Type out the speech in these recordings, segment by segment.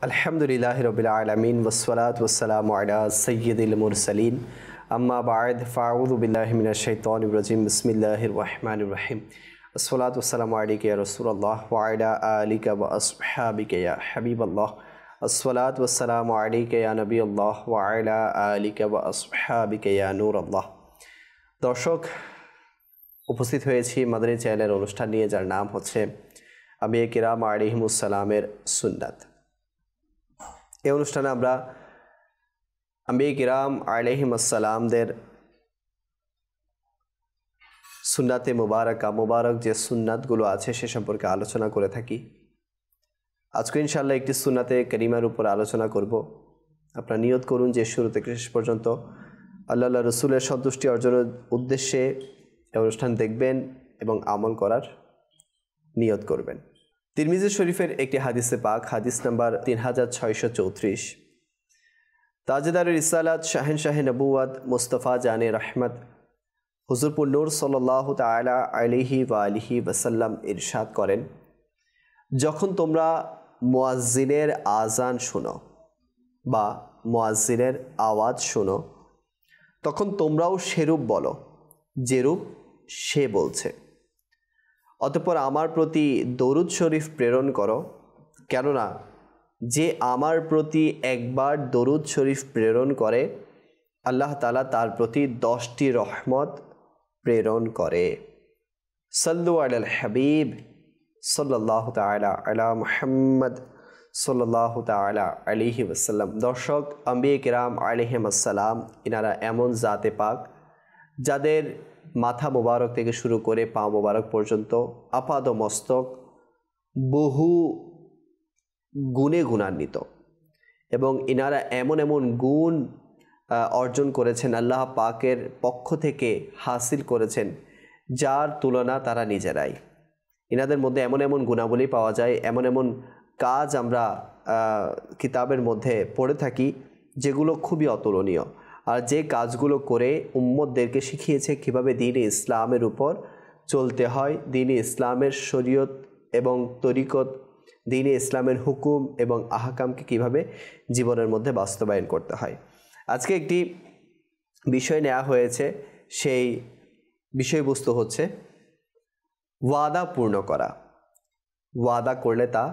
अल्हम्दुलिल्लाहि रब्बिल आलमीन वस्सलातु वस्सलामु अला सय्यिदिल मुरसलीन अम्मा बाद फ़अऊज़ु बिल्लाहि मिनश शैतानिर रजीम बिस्मिल्लाहिर रहमानिर रहीम अस्सलातु वस्सलामु अलैका या रसूलल्लाह व अला आलिका व अस्हाबिका या हबीबल्लाह अस्सलातु वस्सलामु अलैका या नबीयल्लाह व अला आलिका व अस्हाबिका या नूरल्लाह। दर्शक उपस्थित হয়েছি মাদানী চ্যানেলের অনুষ্ঠান নিয়ে, যার নাম হচ্ছে আম্বিয়া কিরাম আলাইহিমুস সালামের সুন্নাত। এই অনুষ্ঠানে আমরা আম্বিয়া কিরাম আলাইহিমুস সালামদের সুন্নাতে মুবারক যে সুন্নাতগুলো আছে সে সম্পর্কে আলোচনা করে থাকি। আজকে ইনশাআল্লাহ একটি সুন্নাতে কারিমার উপর আলোচনা করব। আপনারা নিয়ত করুন যে শুরু থেকে শেষ পর্যন্ত আল্লাহ রাসূলের সন্তুষ্টি অর্জনের উদ্দেশ্যে এই অনুষ্ঠান দেখবেন এবং আমল করার নিয়ত করবেন। তিরমিজি শরীফের একটি হাদিসে পাক, হাদিস নাম্বার 3634, তাজদারুল রিসালাত শাহেনশাহ নবুয়ত মুস্তাফা জানে রহমত হুজুরপুর নূর সাল্লাল্লাহু তাআলা আলাইহি ওয়া আলিহি ওয়াসাল্লাম ইরশাদ করেন, যখন তোমরা মুয়াজ্জিনের আজান শোনো বা মুয়াজ্জিনের আওয়াজ শোনো, তখন তোমরাও সেরূপ বলো যেরূপ সে বলছে। অতঃপর আমার প্রতি দরুদ শরীফ প্রেরণ করো, কেননা যে আমার প্রতি একবার দরুদ শরীফ প্রেরণ করে আল্লাহ তাআলা তার প্রতি 10টি রহমত প্রেরণ করে। সাল্লু আলাল হাবিব সাল্লাল্লাহু তাআলা আলা মুহাম্মদ সাল্লাল্লাহু তাআলা আলাইহি ওয়াসাল্লাম। দর্শক, আম্বিয়া কিরাম আলাইহিমুস সালাম ইনারা এমন জাতে পাক যাদের মাথা মোবারক থেকে শুরু করে পা মোবারক পর্যন্ত আপাদ মস্তক বহু গুণে গুণান্বিত, এবং ইনারা এমন এমন গুণ অর্জন করেছেন, আল্লাহ পাকের পক্ষ থেকে হাসিল করেছেন, যার তুলনা তারা নিজেরাই। ইনাদের মধ্যে এমন এমন গুণাবলী পাওয়া যায়, এমন এমন কাজ আমরা কিতাবের মধ্যে পড়ে থাকি যেগুলো খুবই অতুলনীয়, আর যে কাজগুলো করে উম্মতদেরকে শিখিয়েছে কিভাবে দ্বীনে ইসলামের উপর চলতে হয়, দ্বীনে ইসলামের শরীয়ত এবং তরিকত, দ্বীনে ইসলামের হুকুম এবং আহকামকে কিভাবে জীবনের মধ্যে বাস্তবায়ন করতে হয়। আজকে একটি বিষয় নেওয়া হয়েছে, সেই বিষয়বস্তু হচ্ছে ওয়াদা পূর্ণ করা। ওয়াদা করলে তা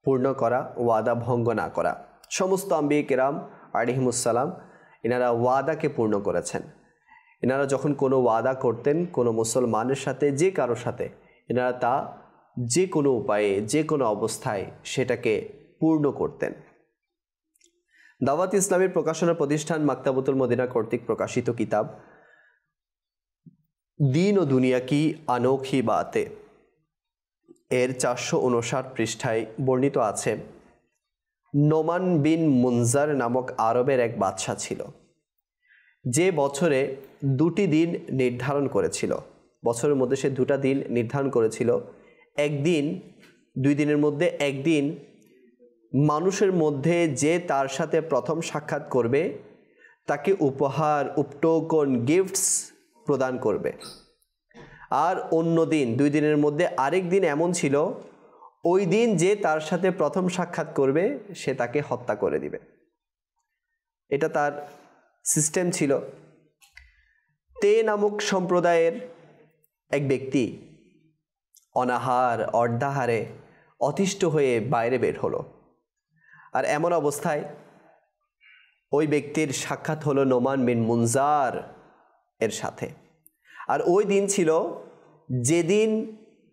পূর্ণ করা, ওয়াদা ভঙ্গ না করা। সমস্ত আম্বিয়া কিরাম আলাইহিমুস সালাম এনারা ওয়াদাকে পূর্ণ করেছেন। এনারা যখন কোনো ওয়াদা করতেন কোনো মুসলমানের সাথে, যে কারোর সাথে, এনারা তা যে কোনো উপায়ে যে কোনো অবস্থায় সেটাকে পূর্ণ করতেন। দাওয়াত ইসলামের প্রকাশনা প্রতিষ্ঠান মাকতাবতুল মদিনা কর্তৃক প্রকাশিত কিতাব দিন ও দুনিয়া কি আনোখি বাতে এর 459 পৃষ্ঠায় বর্ণিত আছে, নোমান বিন মুনজার নামক আরবের এক বাদশা ছিল, যে বছরে 2টি দিন নির্ধারণ করেছিল। বছরের মধ্যে সে 2টা দিন নির্ধারণ করেছিল। একদিন, 2 দিনের মধ্যে একদিন মানুষের মধ্যে যে তার সাথে প্রথম সাক্ষাৎ করবে তাকে উপহার, উপটোকন, গিফটস প্রদান করবে। আর অন্য দিন, 2 দিনের মধ্যে আরেক দিন এমন ছিল, ওই দিন যে তার সাথে প্রথম সাক্ষাৎ করবে সে তাকে হত্যা করে দিবে। এটা তার সিস্টেম ছিল। তে নামক সম্প্রদায়ের এক ব্যক্তি অনাহার অর্ধাহারে অতিষ্ঠ হয়ে বাইরে বের হলো। আর এমন অবস্থায় ওই ব্যক্তির সাক্ষাৎ হলো নোমান বিন মুনজার এর সাথে। আর ওই দিন ছিল যেদিন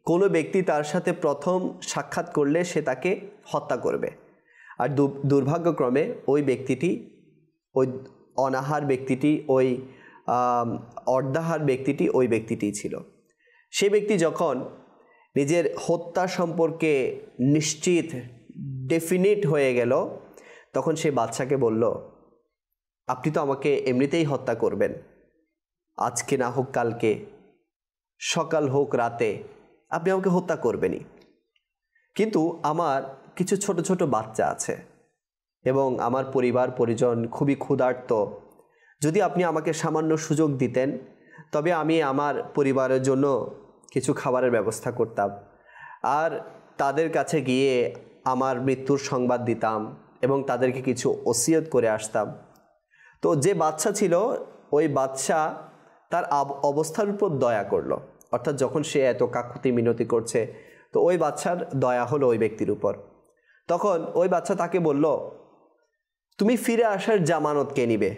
কোনো ব্যক্তি তার সাথে প্রথম সাক্ষাৎ করলে সে তাকে হত্যা করবে। আর দুর্ভাগ্যক্রমে ওই ব্যক্তিটি, ওই অনাহার ব্যক্তিটি, ওই অর্ধাহার ব্যক্তিটি ওই ব্যক্তিটি ছিল। সে ব্যক্তি যখন নিজের হত্যা সম্পর্কে নিশ্চিত, ডেফিনিট হয়ে গেল, তখন সে বাদশাকে বলল, আপনি তো আমাকে এমনিতেই হত্যা করবেন, আজকে না হোক কালকে, সকাল হোক রাতে, আপনি আমাকে হত্যা করবেনই, কিন্তু আমার কিছু ছোট ছোট বাচ্চা আছে এবং আমার পরিবার পরিজন খুবই ক্ষুধার্ত। যদি আপনি আমাকে সামান্য সুযোগ দিতেন তবে আমি আমার পরিবারের জন্য কিছু খাবারের ব্যবস্থা করতাম, আর তাদের কাছে গিয়ে আমার মৃত্যুর সংবাদ দিতাম এবং তাদেরকে কিছু ওসিয়ত করে আসতাম। তো যে বাচ্চা ছিল ওই বাচ্চা তার অবস্থার উপর দয়া করলো, অর্থাৎ যখন সে এত কাকুতি মিনতি করছে তো ওই বাচ্চার দয়া হলো ওই ব্যক্তির উপর। তখন ওই বাচ্চা তাকে বলল, তুমি ফিরে আসার জামানত কে নিবে?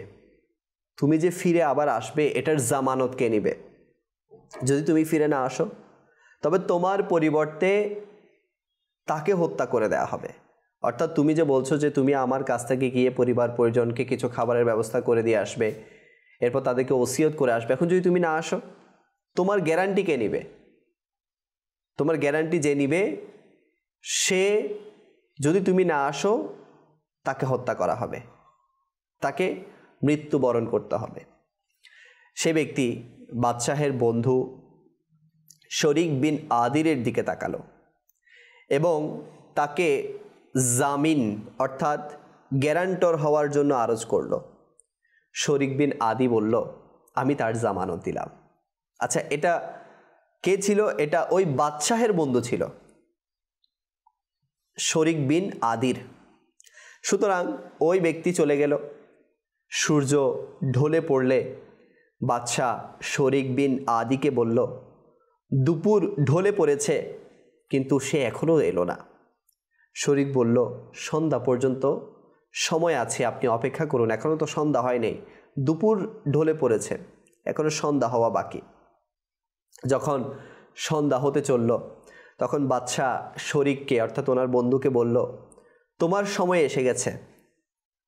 তুমি যে ফিরে আবার আসবে এটার জামানত কে নিবে? যদি তুমি ফিরে না আসো তবে তোমার পরিবর্তে তাকে হত্যা করে দেওয়া হবে। অর্থাৎ তুমি যে বলছো যে তুমি আমার কাছ থেকে গিয়ে পরিবার পরিজনকে কিছু খাবারের ব্যবস্থা করে দিয়ে আসবে, এরপর তাদেরকে ওসিয়ত করে আসবে, এখন যদি তুমি না আসো তোমার গ্যারান্টি কে নিবে? তোমার গ্যারান্টি যে নিবে সে যদি তুমি না আসো তাকে হত্যা করা হবে, তাকে মৃত্যুবরণ করতে হবে। সে ব্যক্তি বাদশাহের বন্ধু শরিক বিন আদিরের দিকে তাকালো এবং তাকে জামিন অর্থাৎ গ্যারান্টর হওয়ার জন্য আরজ করল। শরিক বিন আদি বলল, আমি তার জামানত দিলাম। আচ্ছা, এটা কে ছিল? এটা ওই বাদশাহের বন্ধু ছিল, শরিক বিন আদির। সুতরাং ওই ব্যক্তি চলে গেল। সূর্য ঢলে পড়লে বাদশাহ শরিক বিন আদিকে বলল, দুপুর ঢলে পড়েছে কিন্তু সে এখনও এলো না। শরিক বলল, সন্ধ্যা পর্যন্ত সময় আছে, আপনি অপেক্ষা করুন, এখনও তো সন্ধ্যা হয় নাই, দুপুর ঢলে পড়েছে, এখনও সন্ধ্যা হওয়া বাকি। যখন সন্ধ্যা হতে চলল তখন বাদশাহ শরিককে অর্থাৎ ওনার বন্ধুকে বলল, তোমার সময় এসে গেছে,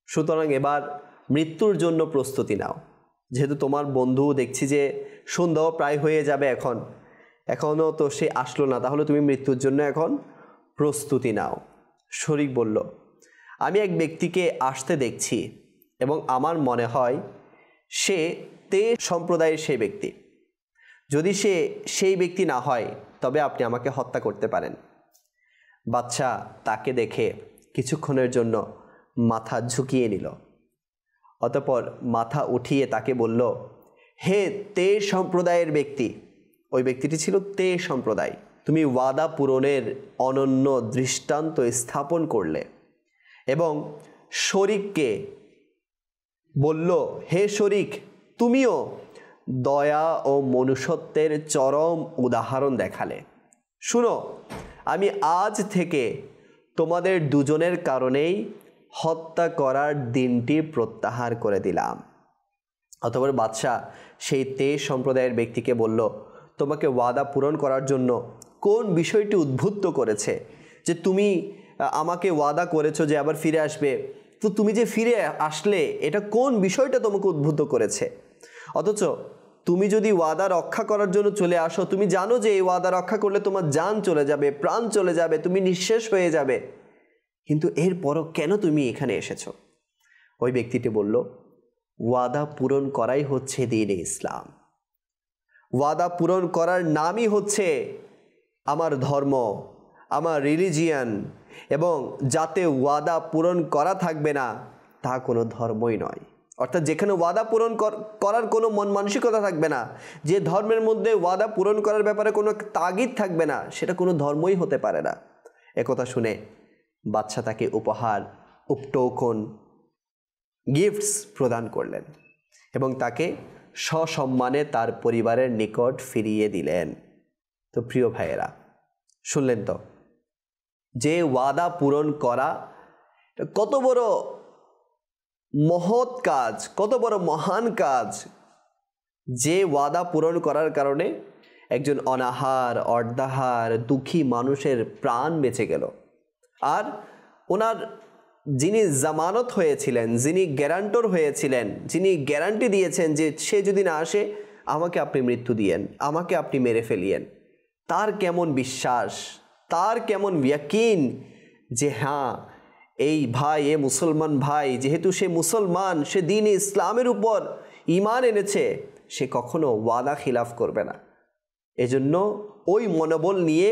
সুতরাং এবার মৃত্যুর জন্য প্রস্তুতি নাও। যেহেতু তোমার বন্ধু দেখছি যে সন্ধ্যাও প্রায় হয়ে যাবে, এখনও তো সে আসলো না, তাহলে তুমি মৃত্যুর জন্য এখন প্রস্তুতি নাও। শরিক বলল, আমি এক ব্যক্তিকে আসতে দেখছি এবং আমার মনে হয় সে তে সম্প্রদায়ের সেই ব্যক্তি। যদি সে সেই ব্যক্তি না হয় তবে আপনি আমাকে হত্যা করতে পারেন। বাদশাহ তাকে দেখে কিছুক্ষণের জন্য মাথা ঝুঁকিয়ে নিল, অতঃপর মাথা উঠিয়ে তাকে বলল, হে তে সম্প্রদায়ের ব্যক্তি, ওই ব্যক্তিটি ছিল তে সম্প্রদায়, তুমি ওয়াদা পূরণের অনন্য দৃষ্টান্ত স্থাপন করলে। এবং শরিককে বলল, হে শরিক, তুমিও দয়া ও মনুষ্যত্বের চরম উদাহরণ দেখালে। শুনো, আমি আজ থেকে তোমাদের দুজনের কারণেই হত্যা করার দিনটি প্রত্যাহার করে দিলাম। অতঃপর বাদশাহ সেই তে সম্প্রদায়ের ব্যক্তিকে বলল, তোমাকে ওয়াদা পূরণ করার জন্য কোন বিষয়টি উদ্বুদ্ধ করেছে যে তুমি আমাকে ওয়াদা করেছো যে আবার ফিরে আসবে, তো তুমি যে ফিরে আসলে এটা কোন বিষয়টা তোমাকে উদ্বুদ্ধ করেছে? অথচ তুমি যদি ওয়াদা রক্ষা করার জন্য চলে আসো, তুমি জানো যে এই ওয়াদা রক্ষা করলে তোমার জান চলে যাবে, প্রাণ চলে যাবে, তুমি নিঃশেষ হয়ে যাবে, কিন্তু এরপরও কেন তুমি এখানে এসেছো? ওই ব্যক্তিটি বলল, ওয়াদা পূরণ করাই হচ্ছে দ্বীন-ই ইসলাম, ওয়াদা পূরণ করার নামই হচ্ছে আমার ধর্ম, আমার রিলিজিয়ান, এবং যাতে ওয়াদা পূরণ করা থাকবে না তা কোনো ধর্মই নয়। অর্থাৎ যেখানে ওয়াদা পূরণ করার কোনো মন মানসিকতা থাকবে না, যে ধর্মের মধ্যে ওয়াদা পূরণ করার ব্যাপারে কোনো তাগিদ থাকবে না, সেটা কোনো ধর্মই হতে পারে না। একথা শুনে বাদশাহ তাকে উপহার, উপটোকন, গিফটস প্রদান করলেন এবং তাকে সসম্মানে তার পরিবারের নিকট ফিরিয়ে দিলেন। তো প্রিয় ভাইয়েরা, শুনলেন তো যে ওয়াদা পূরণ করা কত বড় মহৎ কাজ, কত বড় মহান কাজ, যে ওয়াদা পূরণ করার কারণে একজন অনাহার, অর্ধাহার, দুঃখী মানুষের প্রাণ বেঁচে গেল। আর ওনার যিনি জামানত হয়েছিলেন, যিনি গ্যারান্টর হয়েছিলেন, যিনি গ্যারান্টি দিয়েছেন যে সে যদি না আসে আমাকে আপনি মৃত্যু দিয়েন, আমাকে আপনি মেরে ফেলিয়েন, তার কেমন বিশ্বাস, তার কেমন ইয়াকিন যে হ্যাঁ এই ভাই, এ মুসলমান ভাই, যেহেতু সে মুসলমান, সে দ্বীন ইসলামের উপর ঈমান এনেছে, সে কখনো ওয়াদা খিলাফ করবে না। এজন্য ওই মনোবল নিয়ে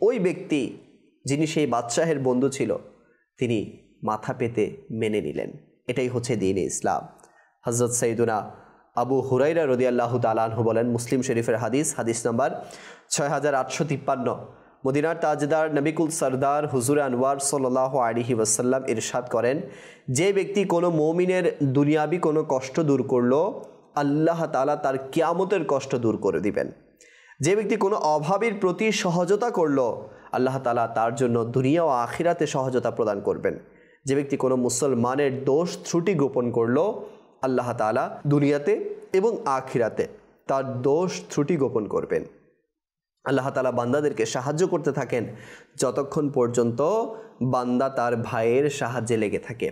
ওই ব্যক্তি যিনি সেই বাদশাহের বন্ধু ছিল তিনি মাথা পেতে মেনে নিলেন। এটাই হচ্ছে দ্বীন-ই ইসলাম। হযরত সাইয়্যিদুনা আবু হুরায়রা রাদিয়াল্লাহু তাআলা আনহু বলেন, মুসলিম শরীফের হাদিস, হাদিস নাম্বার 6853, মদিনার তাজদার নবিকুল সরদার হুজুর আনওয়ার সাল্লাল্লাহু আলাইহি ওয়াসাল্লাম ইরশাদ করেন, যে ব্যক্তি কোনো মুমিনের দুনিয়াবি কোনো কষ্ট দূর করলো, আল্লাহ তাআলা তার কিয়ামতের কষ্ট দূর করে দিবেন। যে ব্যক্তি কোনো অভাবীর প্রতি সহজতা করলো, আল্লাহ তাআলা তার জন্য দুনিয়া ও আখিরাতে সহজতা প্রদান করবেন। যে ব্যক্তি কোনো মুসলমানের দোষ ত্রুটি গোপন করলো, আল্লাহ তাআলা দুনিয়াতে এবং আখিরাতে তার দোষ ত্রুটি গোপন করবেন। আল্লাহ তাআলা বান্দাদেরকে সাহায্য করতে থাকেন যতক্ষণ পর্যন্ত বান্দা তার ভাইয়ের সাহায্যে লেগে থাকে।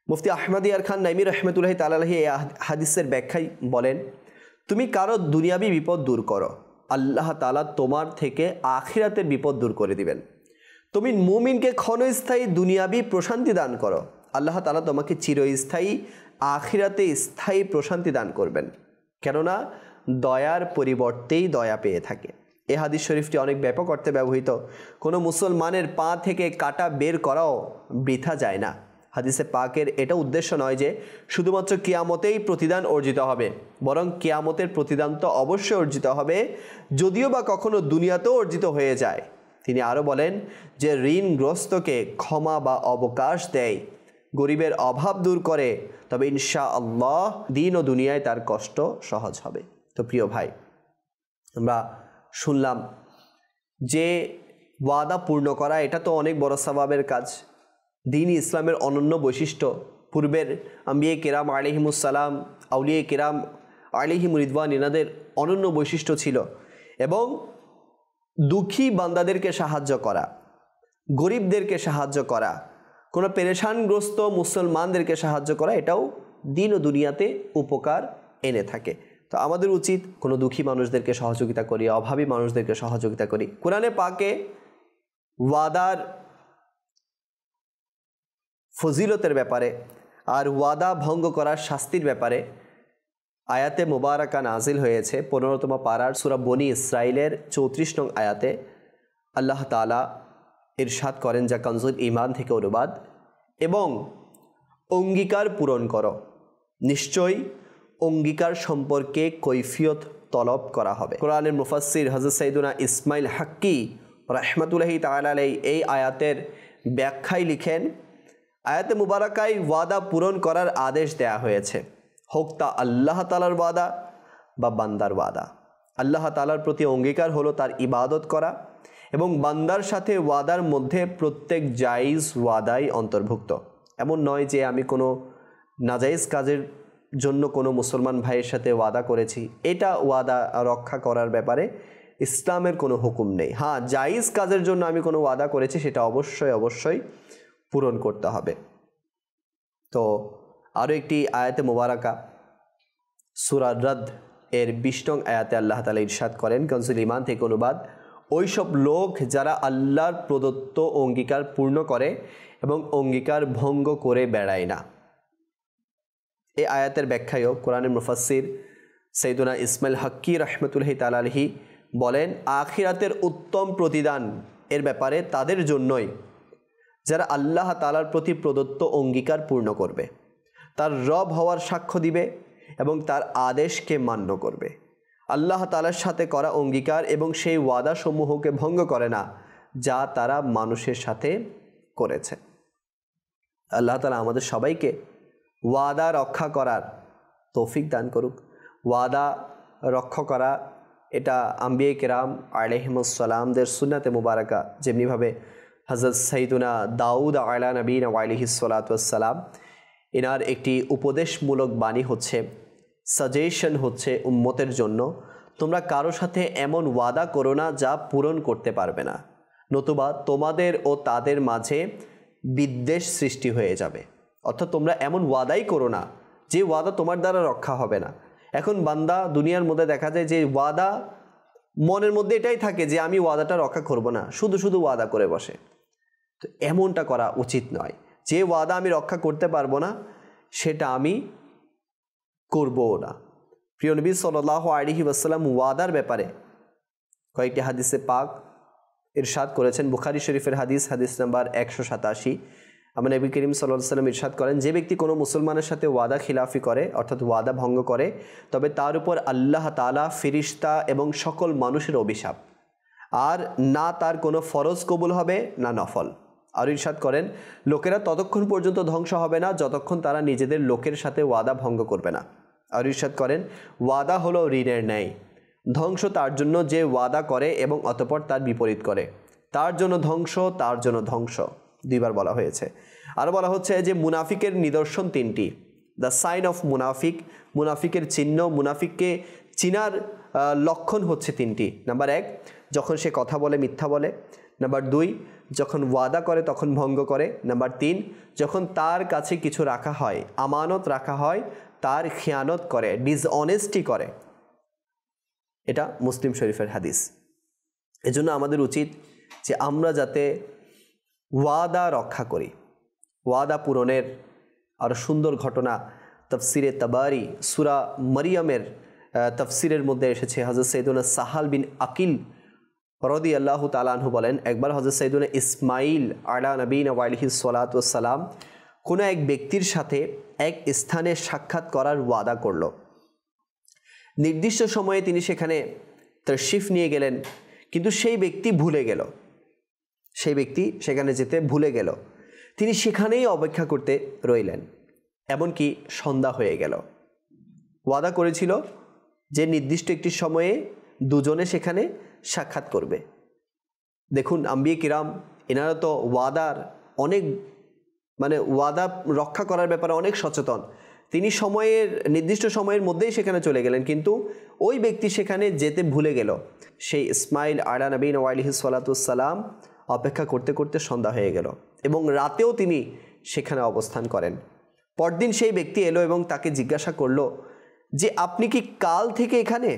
মুফতি আহমদ ইয়ার খান নাইমি রহমতুল্লাহি তাআলা আলাইহি এই হাদিসের ব্যাখ্যায় বলেন, তুমি কারো দুনিয়াবি বিপদ দূর করো, আল্লাহ তাআলা তোমার থেকে আখিরাতের বিপদ দূর করে দিবেন। তুমি মুমিনকে ক্ষণস্থায়ী দুনিয়াবি প্রশান্তি দান করো, আল্লাহ তাআলা তোমাকে চিরস্থায়ী আখিরাতে স্থায়ী প্রশান্তি দান করবেন। কেননা দয়ার পরিবর্তেই দয়া পেয়ে থাকে। এই হাদিস শরীফটি অনেক ব্যাপক অর্থে ব্যবহৃত। কোনো মুসলমানের পা থেকে কাঁটা বের করাও বৃথা যায় না। হাদিসে পাকের এটা উদ্দেশ্য নয় যে শুধুমাত্র কিয়ামতেই প্রতিদান অর্জিত হবে, বরং কিয়ামতের প্রতিদান তো অবশ্যই অর্জিত হবে, যদিও বা কখনো দুনিয়াতেও অর্জিত হয়ে যায়। তিনি আরও বলেন যে ঋণগ্রস্তকে ক্ষমা বা অবকাশ দেয়, গরিবের অভাব দূর করে, তবে ইনশাআল্লাহ দিন ও দুনিয়ায় তার কষ্ট সহজ হবে। তো প্রিয় ভাই, আমরা শুনলাম যে ওয়াদা পূর্ণ করা এটা তো অনেক বড় সওয়াবের কাজ। দিন ইসলামের অনন্য বৈশিষ্ট্য। পূর্বের আম্বিয়ে কেরাম আলাইহিমুসসালাম, আউলিয়ে কেরাম আলাইহিম রিদওয়ান, এনাদের অনন্য বৈশিষ্ট্য ছিল। এবং দুঃখী বান্দাদেরকে সাহায্য করা, গরিবদেরকে সাহায্য করা, কোনো পেরেশানগ্রস্ত মুসলমানদেরকে সাহায্য করা, এটাও দিন ও দুনিয়াতে উপকার এনে থাকে। তো আমাদের উচিত কোনো দুঃখী মানুষদেরকে সহযোগিতা করি, অভাবী মানুষদেরকে সহযোগিতা করি। কোরআনে পাকে ওয়াদার ফজিলতের ব্যাপারে আর ওয়াদা ভঙ্গ করার শাস্তির ব্যাপারে আয়াতে মুবারাকা নাজিল হয়েছে। 15তম পারার সূরা বনি ইসরাইলের 34 নং আয়াতে আল্লাহ তাআলা ইরশাদ করেন, যা কানজুল ঈমান থেকে অনুবাদ, এবং অঙ্গীকার পূরণ করো, নিশ্চয়ই অঙ্গীকার সম্পর্কে কৈফিয়ত তলব করা হবে। কোরআনের মুফাসসির হযরত সাইয়্যিদুনা ইসমাইল হাক্কি রাহমাতুল্লাহি তাআলা আলাইহি এই আয়াতের ব্যাখ্যায় লিখেন, আয়াতে মুবারাকায় ওয়াদা পূরণ করার আদেশ দেয়া হয়েছে, হোক তা আল্লাহ তাআলার ওয়াদা বা বান্দার ওয়াদা। আল্লাহ তাআলার প্রতি অঙ্গীকার হলো তার ইবাদত করা, এবং বান্দার সাথে ওয়াদার মধ্যে প্রত্যেক জায়েজ ওয়াদাই অন্তর্ভুক্ত। এমন নয় যে আমি কোনো নাজায়েজ কাজের জন্য কোনো মুসলমান ভাইয়ের সাথে ওয়াদা করেছি, এটা ওয়াদা রক্ষা করার ব্যাপারে ইসলামের কোনো হুকুম নেই। হ্যাঁ, জায়েজ কাজের জন্য আমি কোনো ওয়াদা করেছি, সেটা অবশ্যই পূরণ করতে হবে। তো আরও একটি আয়াতে মুবারাকা সূরা রাদ এর 20 নং আয়াতে আল্লাহ তাআলা ইরশাদ করেন, কানজুল ঈমান থেকে অনুবাদ, ওই সব লোক যারা আল্লাহর প্রদত্ত অঙ্গীকার পূর্ণ করে এবং অঙ্গীকার ভঙ্গ করে বেড়ায় না। এই আয়াতের ব্যাখ্যায়ও কোরআনের মুফাসসির সাইয়্যিদুনা ইসমাইল হাক্কি রাহমাতুল্লাহি তাআলা আলাইহি বলেন, আখিরাতের উত্তম প্রতিদান এর ব্যাপারে তাদের জন্যই যারা আল্লাহ তাআলার প্রতি প্রদত্ত অঙ্গীকার পূর্ণ করবে, তার রব হওয়ার সাক্ষ্য দিবে এবং তার আদেশকে মান্য করবে, আল্লাহ তাআলার সাথে করা অঙ্গীকার এবং সেই ওয়াদা সমূহকে ভঙ্গ করে না যা তারা মানুষের সাথে করেছে। আল্লাহ তাআলা আমাদের সবাইকে ওয়াদা রক্ষা করার তৌফিক দান করুক। ওয়াদা রক্ষা করা এটা আম্বিয়ে কেরাম আলাইহিমুসসালামদের সুন্নাতে মুবারাকা, যেমনিভাবে হযরত সাইয়্যিদুনা দাউদ আলা নবীনা ওয়া আলাইহিস সালাতু ওয়াস সালাম, এনার একটি উপদেশমূলক বাণী হচ্ছে, সাজেশন হচ্ছে উম্মতের জন্য, তোমরা কারো সাথে এমন ওয়াদা করো না যা পূরণ করতে পারবে না, নতুবা তোমাদের ও তাদের মাঝে বিদ্বেষ সৃষ্টি হয়ে যাবে। অর্থাৎ তোমরা এমন ওয়াদাই করো না যে ওয়াদা তোমার দ্বারা রক্ষা হবে না। এখন বান্দা দুনিয়ার মধ্যে দেখা যায় যে ওয়াদা মনের মধ্যে এটাই থাকে যে আমি ওয়াদাটা রক্ষা করব না, শুধু শুধু ওয়াদা করে বসে। তো এমনটা করা উচিত নয়। যে ওয়াদা আমি রক্ষা করতে পারবো না সেটা আমি করবও না। প্রিয় নবী সাল্লাল্লাহু আলাইহি ওয়াসাল্লাম ওয়াদার ব্যাপারে কয়েকটি হাদিসে পাক ইরশাদ করেছেন। বুখারী শরীফের হাদিস নাম্বার 187, আমার নবী করিম সাল্লাল্লাহু আলাইহি ওয়াসাল্লাম ইরশাদ করেন, যে ব্যক্তি কোনো মুসলমানের সাথে ওয়াদা খিলাফি করে, অর্থাৎ ওয়াদা ভঙ্গ করে, তবে তার উপর আল্লাহ তাআলা, ফেরেশতা এবং সকল মানুষের অভিশাপ, আর না তার কোনো ফরজ কবুল হবে না নফল। আর ইরশাদ করেন, লোকেরা ততক্ষণ পর্যন্ত ধ্বংস হবে না যতক্ষণ তারা নিজেদের লোকের সাথে ওয়াদা ভঙ্গ করবে না। আর ইরশাদ করেন, ওয়াদা হলো ঋণের ন্যায়, ধ্বংস তার জন্য যে ওয়াদা করে এবং অতঃপর তার বিপরীত করে, তার জন্য ধ্বংস, তার জন্য ধ্বংস। দুইবার বলা হয়েছে। আর বলা হচ্ছে যে মুনাফিকের নিদর্শন তিনটি, দ্য সাইন অফ মুনাফিক, মুনাফিকের চিহ্ন, মুনাফিককে চিনার লক্ষণ হচ্ছে তিনটি। নাম্বার 1, যখন সে কথা বলে মিথ্যা বলে। নাম্বার 2, যখন ওয়াদা করে তখন ভঙ্গ করে। নাম্বার 3, যখন তার কাছে কিছু রাখা হয়, আমানত রাখা হয়, তার খেয়ানত করে, ডিসঅনেস্টি করে। এটা মুসলিম শরীফের হাদিস। এজন্য আমাদের উচিত যে আমরা যাতে ওয়াদা রক্ষা করি। ওয়াদা পূরণের আরও সুন্দর ঘটনা তাফসিরে তাবারি সূরা মারিয়ামের তাফসিরের মধ্যে এসেছে। হযরত সাইয়্যিদুনা সাহাল বিন আকিল রাদিয়াল্লাহু তাআলা আনহু বলেন, একবার হযরত সাইয়্যিদুনা ইসমাইল আলা নবীনা ওয়া আলাইহিস সালাতু ওয়াস সালাম কোনো এক ব্যক্তির সাথে এক স্থানে সাক্ষাৎ করার ওয়াদা করল। নির্দিষ্ট সময়ে তিনি সেখানে তাশরিফ নিয়ে গেলেন, কিন্তু সেই ব্যক্তি ভুলে গেল, সেই ব্যক্তি সেখানে যেতে ভুলে গেল। তিনি সেখানেই অপেক্ষা করতে রইলেন, এমনকি সন্ধ্যা হয়ে গেল। ওয়াদা করেছিল যে নির্দিষ্ট একটি সময়ে দুজনে সেখানে সাক্ষাৎ করবে। দেখুন, আম্বিয়া কিরাম এনারা তো ওয়াদার অনেক ওয়াদা রক্ষা করার ব্যাপারে অনেক সচেতন। তিনি নির্দিষ্ট সময়ের মধ্যেই সেখানে চলে গেলেন, কিন্তু ওই ব্যক্তি সেখানে যেতে ভুলে গেল। সেই ইসমাইল আলা নবীনা ওয়া আলাইহিস সালাতু ওয়াস সালাম অপেক্ষা করতে করতে সন্ধ্যা হয়ে গেল এবং রাতেও তিনি সেখানে অবস্থান করেন। পরদিন সেই ব্যক্তি এলো এবং তাকে জিজ্ঞাসা করলো যে, আপনি কি কাল থেকে এখানে?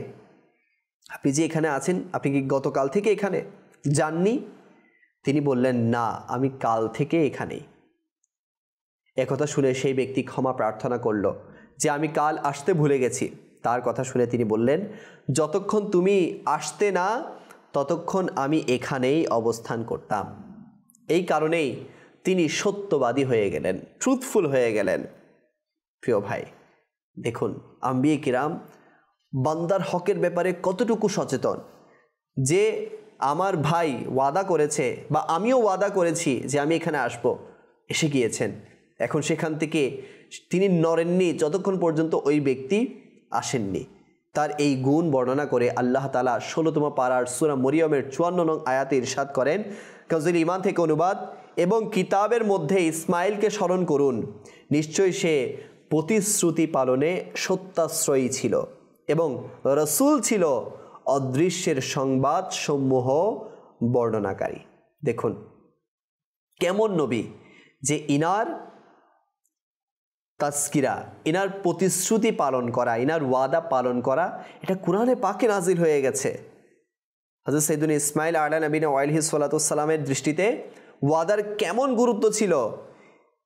আপনি যে এখানে আছেন, আপনি কি গতকাল থেকে এখানে যাননি? তিনি বললেন, না, আমি কাল থেকে এখানেই। একথা শুনে সেই ব্যক্তি ক্ষমা প্রার্থনা করল যে আমি কাল আসতে ভুলে গেছি। তার কথা শুনে তিনি বললেন, যতক্ষণ তুমি আসতে না ততক্ষণ আমি এখানেই অবস্থান করতাম। এই কারণেই তিনি সত্যবাদী হয়ে গেলেন, ট্রুথফুল হয়ে গেলেন। প্রিয় ভাই, দেখুন আম্বিয়া কিরাম বান্দার হকের ব্যাপারে কতটুকু সচেতন, যে আমার ভাই ওয়াদা করেছে বা আমিও ওয়াদা করেছি যে আমি এখানে আসব, এসে গিয়েছেন। এখন সেখান থেকে তিনি নড়েননি যতক্ষণ পর্যন্ত ওই ব্যক্তি আসেননি। তার এই গুণ বর্ণনা করে আল্লাহ তাআলা 16তম পারার সূরা মরিয়মের 54 নং আয়াতে ইরশাদ করেন, কাজল ঈমান থেকে অনুবাদ, এবং কিতাবের মধ্যে ইসমাইলকে স্মরণ করুন, নিশ্চয়ই সে প্রতিশ্রুতি পালনে সত্যাশ্রয়ী ছিল এবং রাসূল ছিল অদৃশ্যের সংবাদ সমূহ বর্ণনাকারী। দেখুন কেমন নবী, যে ইনার তাজকিরা, ইনার প্রতিশ্রুতি পালন করা, ইনার ওয়াদা পালন করা, এটা কোরআনে পাকে নাজিল হয়ে গেছে। হযরত সাইয়্যিদুনা ইসমাইল আলা নবীনা ওয়া আলাইহিস সালাতু ওয়াস সালামের দৃষ্টিতে ওয়াদার কেমন গুরুত্ব ছিল,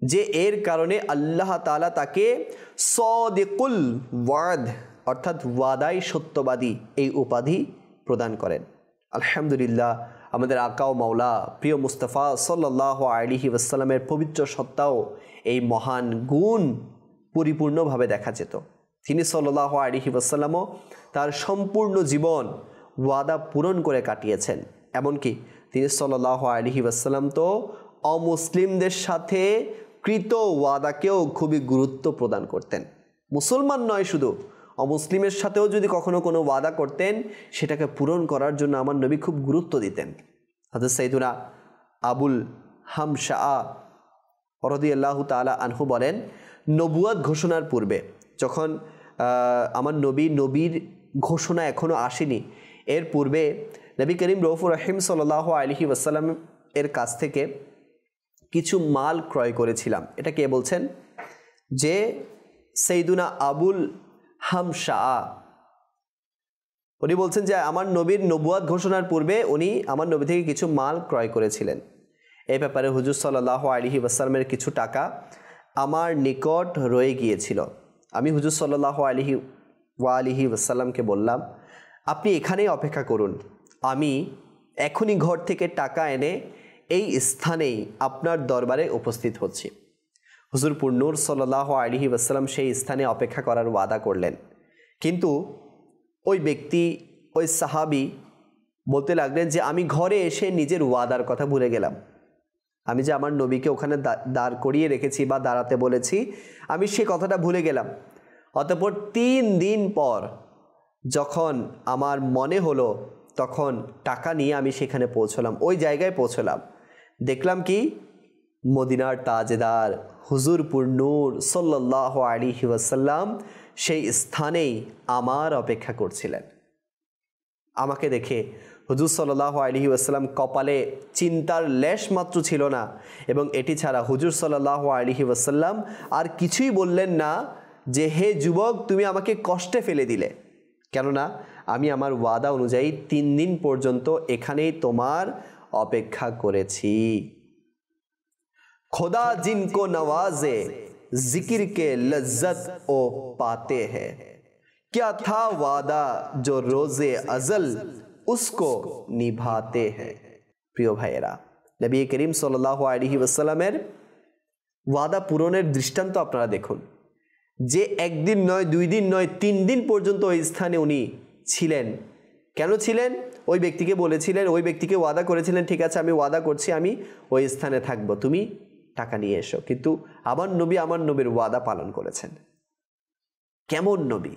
যে এর কারণে আল্লাহ তাআলা তাকে সাদিকুল ওয়াদ অর্থাৎ ওয়াদাই সত্যবাদী এই উপাধি প্রদান করেন। আলহামদুলিল্লাহ, আমাদের আকা ও মাওলা প্রিয় মুস্তাফা সাল্লাল্লাহু আলাইহি ওয়াসাল্লামের পবিত্র সত্তাও এই মহান গুণ পরিপূর্ণভাবে দেখা যেত। তিনি সাল্লাল্লাহু আলাইহি ওয়াসাল্লামও তার সম্পূর্ণ জীবন ওয়াদা পূরণ করে কাটিয়েছেন। এমনকি তিনি সাল্লাল্লাহু আলাইহি ওয়াসাল্লাম তো অমুসলিমদের সাথে কৃত ওয়াদাকেও খুবই গুরুত্ব প্রদান করতেন। মুসলমান নয়, শুধু অমুসলিমের সাথেও যদি কখনো কোনো ওয়াদা করতেন, সেটাকে পূরণ করার জন্য আমার নবী খুব গুরুত্ব দিতেন। হযরত সাইয়্যিদুনা আবুল হামশা রাদিয়াল্লাহু তাআলা আনহু বলেন, নবুয়ত ঘোষণার পূর্বে যখন আমার নবীর ঘোষণা এখনও আসেনি, এর পূর্বে নবী করিম রউফুর রহিম সাল্লাল্লাহু আলাইহি ওয়াসাল্লাম এর কাছ থেকে কিছু মাল ক্রয় করেছিলাম। এটা কে বলছেন? যে সাইয়্যিদুনা আবুল হামশা, উনি বলছেন যে আমার নবীর নবুয়ত ঘোষণার পূর্বে উনি আমার নবী থেকে কিছু মাল ক্রয় করেছিলেন। এই ব্যাপারে হুজুর সাল্লাল্লাহু আলাইহি ওয়াসাল্লামের কিছু টাকা আমার নিকট রয়ে গিয়েছিল। আমি হুজুর সাল্লাল্লাহু আলাইহি ওয়াসাল্লামকে বললাম, আপনি এখানেই অপেক্ষা করুন, আমি এখনই ঘর থেকে টাকা এনে এই স্থানেই আপনার দরবারে উপস্থিত হচ্ছি। হুজুর নূর সাল্লাল্লাহু আলাইহি ওয়াসাল্লাম সেই স্থানে অপেক্ষা করার ওয়াদা করলেন, কিন্তু ওই ব্যক্তি, ওই সাহাবী বলতে লাগলেন যে আমি ঘরে এসে নিজের ওয়াদার কথা ভুলে গেলাম। আমি যে আমার নবীকে ওখানে দাঁড় করিয়ে রেখেছি বা দাঁড়াতে বলেছি, আমি সে কথাটা ভুলে গেলাম। অতঃপর 3 দিন পর যখন আমার মনে হলো, তখন টাকা নিয়ে আমি সেখানে পৌঁছলাম, ওই জায়গায় পৌঁছলাম। দেখলাম কি, মদিনার তাজদার হুজুরপুর নূর সাল্লাল্লাহু আলাইহি ওয়াসাল্লাম সেই স্থানেই আমার অপেক্ষা করছিলেন। আমাকে দেখে হুজুর সাল্লাল্লাহু আলাইহি ওয়াসাল্লাম কপালে চিন্তার লেশ মাত্র ছিল না, এবং এটি ছাড়া হুজুর সাল্লাল্লাহু আলাইহি ওয়াসাল্লাম আর কিছুই বললেন না যে হে যুবক, তুমি আমাকে কষ্টে ফেলে দিলে, কেননা আমি আমার ওয়াদা অনুযায়ী 3 দিন পর্যন্ত এখানেই তোমার অপেক্ষা করেছি। খোদা জিनको नवाजे जिक्र के लज्जत ओ पाते हैं, क्या था वादा जो रोजे अजल उसको निभाते हैं। প্রিয় ভাইয়েরা, নবী করিম সাল্লাল্লাহু আলাইহি ওয়াসাল্লামের ওয়াদা পূরণের দৃষ্টান্ত আপনারা দেখুন, যে 1 দিন নয়, 2 দিন নয়, 3 দিন পর্যন্ত ওই স্থানে উনি ছিলেন। কেন ছিলেন? ওই ব্যক্তিকে বলেছিলেন, ওই ব্যক্তিকে ওয়াদা করেছিলেন, ঠিক আছে আমি ওয়াদা করছি আমি ওই স্থানে থাকবো, তুমি টাকা নিয়ে এসো। কিন্তু আমার নবী আমার নবীর ওয়াদা পালন করেছেন। কেমন নবী,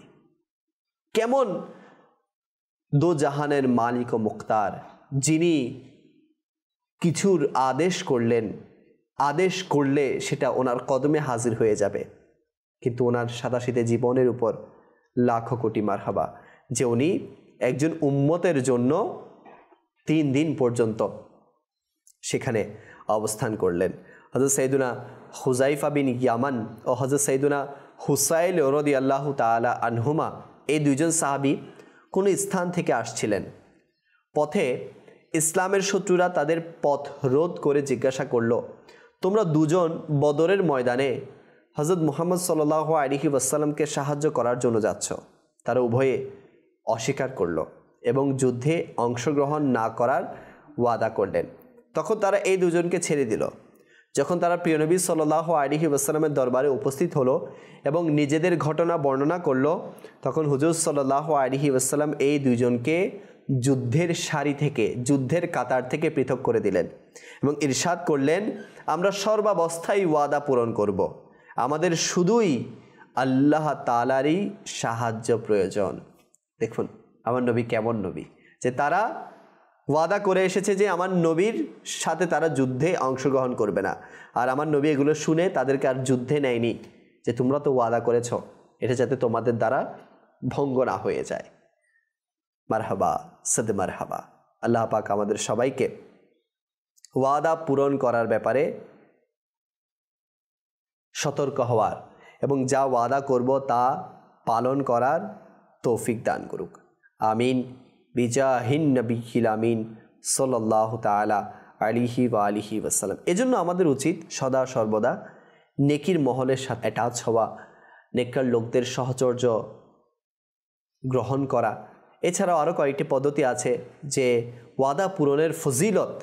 কেমন দো জাহানের মালিক ও মুখতার, যিনি কিছুর আদেশ করলেন, আদেশ করলে সেটা ওনার কদমে হাজির হয়ে যাবে, কিন্তু ওনার সাদাসিধে জীবনের উপর লাখো কোটি মারহাবা যে উনি একজন উম্মতের জন্য 3 দিন পর্যন্ত সেখানে অবস্থান করলেন। হযরত সাইয়্যিদুনা হুযায়ফা বিন ইয়ামান ও হযরত সাইয়্যিদুনা হুসাইল রাদিয়াল্লাহু তাআলা আনহুমা, এই 2 জন সাহাবী কোন স্থান থেকে আসছিলেন। পথে ইসলামের শত্রুরা তাদের পথ রোধ করে জিজ্ঞাসা করলো, তোমরা 2 জন বদরের ময়দানে হযরত মুহাম্মদ সাল্লাল্লাহু আলাইহি ওয়াসাল্লামকে সাহায্য করার জন্য যাচ্ছ। তারা উভয়ে অস্বীকার করলো এবং যুদ্ধে অংশগ্রহণ না করার ওয়াদা করলেন। তখন তারা এই 2 জনকে ছেড়ে দিল। যখন তারা প্রিয় নবী সাল্লাল্লাহু আলাইহি ওয়াসাল্লামের দরবারে উপস্থিত হলো এবং নিজেদের ঘটনা বর্ণনা করলো, তখন হুজুর সাল্লাল্লাহু আলাইহি ওয়াসাল্লাম এই 2 জনকে যুদ্ধের সারি থেকে, যুদ্ধের কাতার থেকে পৃথক করে দিলেন এবং ইরশাদ করলেন, আমরা সর্বাবস্থায় ওয়াদা পূরণ করব, আমাদের শুধুই আল্লাহ তাআলারই সাহায্য প্রয়োজন। দেখুন আমার নবী কেমন নবী, যে তারা ওয়াদা করে এসেছে যে আমার নবীর সাথে তারা যুদ্ধে অংশগ্রহণ করবে না, আর আমার নবী এগুলো শুনে তাদেরকে আর যুদ্ধে নেয়নি, যে তোমরা তো ওয়াদা করেছো, এটা যাতে তোমাদের দ্বারা ভঙ্গ না হয়ে যায়। মারহাবা সদ মারহাবা। আল্লাহ পাক আমাদের সবাইকে ওয়াদা পূরণ করার ব্যাপারে সতর্ক হওয়ার এবং যা ওয়াদা করব তা পালন করার তৌফিক দান করুক। আমিন বিজাহিন নবিয়িল আমিন সাল্লাল্লাহু তাআলা আলাইহি ওয়া আলিহি ওয়াসাল্লাম। এজন্য আমাদের উচিত সদা সর্বদা নেকির মহলের সাথে অ্যাটাচ হওয়া, নেককার লোকদের সহচর্য গ্রহণ করা। এছাড়াও আরও কয়েকটি পদ্ধতি আছে যে ওয়াদা পূরণের ফজিলত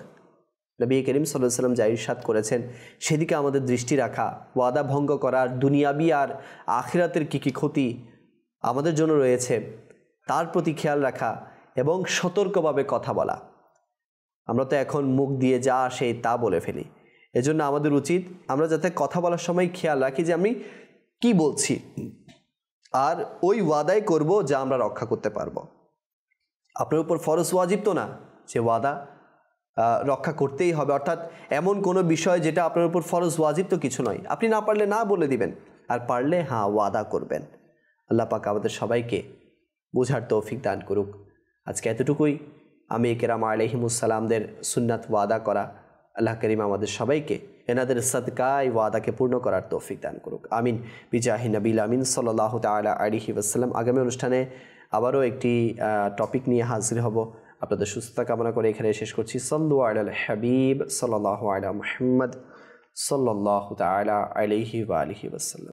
নবী করিম সাল্লাল্লাহু আলাইহি ওয়াসাল্লাম যা ইরশাদ করেছেন সেদিকে আমাদের দৃষ্টি রাখা, ওয়াদা ভঙ্গ করার দুনিয়াবি আর আখিরাতের কী কী ক্ষতি আমাদের জন্য রয়েছে তার প্রতি খেয়াল রাখা এবং সতর্কভাবে কথা বলা। আমরা তো এখন মুখ দিয়ে যা আসে তা বলে ফেলি, এজন্য আমাদের উচিত আমরা যাতে কথা বলার সময় খেয়াল রাখি যে আমি কি বলছি, আর ওই ওয়াদাই করব যা আমরা রক্ষা করতে পারবো। আপনার উপর ফরজ ওয়াজিব তো না যে ওয়াদা রক্ষা করতেই হবে, অর্থাৎ এমন কোনো বিষয় যেটা আপনার উপর ফরজ ওয়াজিব তো কিছু নয়, আপনি না পারলে না বলে দিবেন, আর পারলে হ্যাঁ ওয়াদা করবেন। আল্লাহ পাক আমাদের সবাইকে বোঝার তৌফিক দান করুক। আজকে এতটুকুই। আমি কেরাম আলাইহিমুসসালামদের সুন্নাত ওয়াদা করা, আল্লাহ করিম আমাদের সবাইকে এনাদের সাদকায় ওয়াদাকে পূর্ণ করার তৌফিক দান করুক। আমিন বিজাহি নবিল আমিন সাল্লাল্লাহু তাআলা আলাইহি ওয়াসাল্লাম। আগামী অনুষ্ঠানে আবারও একটি টপিক নিয়ে হাজির হব। আপনাদের সুস্থতা কামনা করে এখানে শেষ করছি। সাল্লু আলাল হাবিব সাল্লাল্লাহু আলা মুহাম্মদ সাল্লাল্লাহু তাআলা আলাইহি ওয়া আলিহি ওয়াসাল্লাম।